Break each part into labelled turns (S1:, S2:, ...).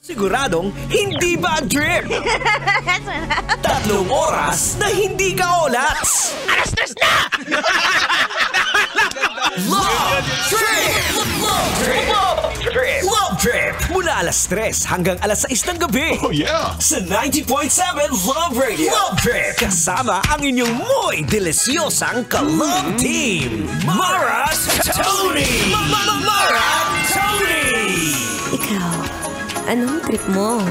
S1: Siguradong hindi bad trip. 3 oras na hindi ka olats.
S2: Alas 3 na!
S1: Love Trip! Love Trip! Love Trip! Mula alas 3 hanggang alas 6 ng gabi.
S2: Oh yeah!
S1: Sa 90.7 Love Radio. Love Trip! Kasama ang inyong muy delisyosang ka-love team. Mara Tony! Mara Tony!
S3: Ikaw, anong trip mo?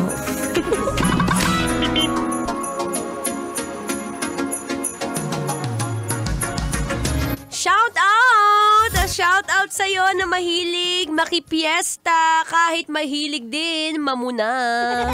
S4: Shout out sa'yo na mahilig makipiesta kahit mahilig din mamuna.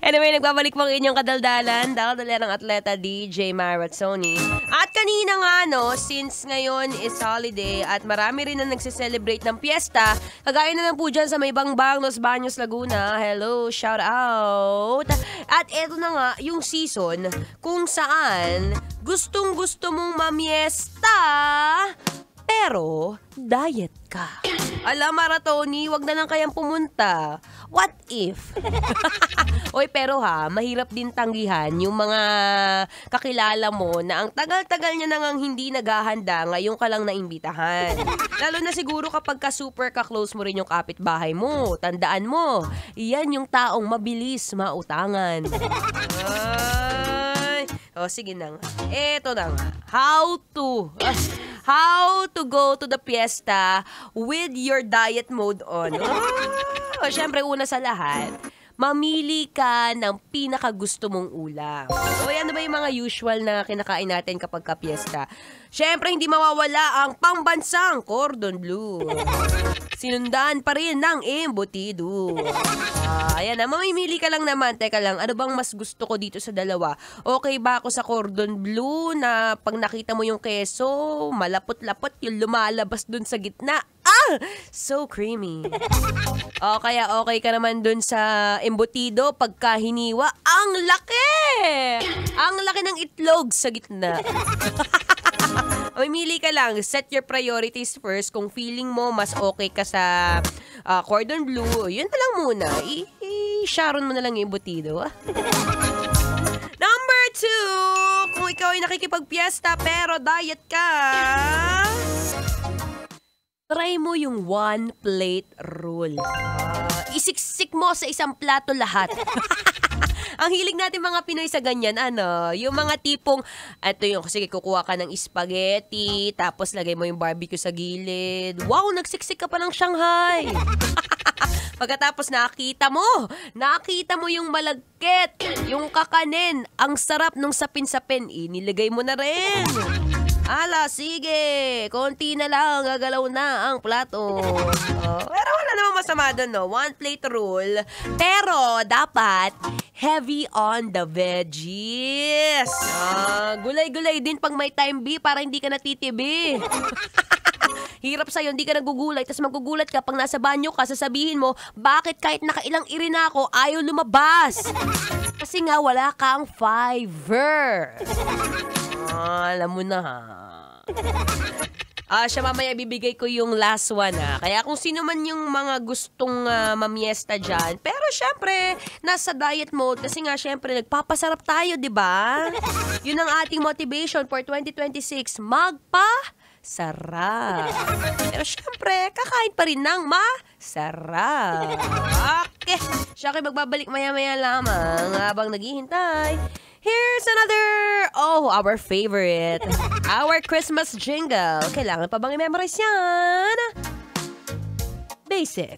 S4: Anyway, nagbabalik po ang inyong kadaldalan. Daldalan ng atleta DJ Marazzoni. At kanina nga, since ngayon is holiday at marami rin na nagsiselebrate ng piyesta, kagaya na lang po dyan sa may Bangbang, Los Baños, Laguna. Hello, shout out. At eto na nga, yung season kung saan gustong-gusto mong mamiesta, pero diet ka. Alam, Maratoni, wag na lang kayang pumunta. What if? Oy, pero mahirap din tanggihan yung mga kakilala mo na ang tagal-tagal niya nang hindi naghahanda, ngayon ka lang naimbitahan. Lalo na siguro kapag super ka-close mo rin yung kapitbahay mo. Tandaan mo, iyan yung taong mabilis mautangan. Sige na nga. Eto na nga. How to go to the fiesta with your diet mode on. Siyempre, una sa lahat, mamili ka ng pinakagusto mong ulam. Ano ba yung mga usual na kinakain natin kapag ka-fiesta? Siyempre, hindi mawawala ang pambansang cordon bleu. Sinundan pa rin ng embutido. Ayan na, mamimili ka lang naman. Teka lang, ano bang mas gusto ko dito sa dalawa? Okay ba ako sa cordon bleu na pag nakita mo yung keso, malapot-lapot yung lumalabas dun sa gitna? So creamy. O kaya okay ka naman dun sa embutido pagka hiniwa, ang laki! Ang laki ng itlog sa gitna. Mamili ka lang, set your priorities first. Kung feeling mo mas okay ka sa cordon bleu, yun na lang muna. I-sharon mo na lang yung embutido. Number 2, kung ikaw ay nakikipagpiesta pero diet ka, try mo yung one plate rule. Isiksik mo sa isang plato lahat. Ang hilig natin mga Pinoy sa ganyan, yung mga tipong, sige, kukuha ka ng spaghetti, tapos lagay mo yung barbecue sa gilid. Wow, nagsiksik ka pa ng Shanghai. Pagkatapos nakita mo yung malagkit, yung kakanin, ang sarap nung sapin-sapin, nilagay mo na rin. Sige, konti na lang, gagalaw na ang plato. Pero wala namang masama doon, one plate rule. Pero dapat heavy on the veggies. Gulay-gulay din pag may time B para hindi ka natitibi. Hirap sa'yo, hindi ka nagugulay, tapos magugulat ka pag nasa banyo ka, sasabihin mo, bakit kahit nakailang irina ako, ayaw lumabas? Kasi nga wala kang fiber. Alam mo na siya mamaya bibigay ko yung last one Kaya kung sino man yung mga gustong mamiesta dyan, pero syempre, nasa diet mode kasi nga syempre nagpapasarap tayo, diba? Yun ang ating motivation for 2026, magpasarap. Pero syempre, kakain pa rin ng masarap. Okay, siya kayo magbabalik maya-maya lamang habang naghihintay. Here's another, our favorite, our Christmas jingle. Kailangan pa bang i-memorize yan? Basic.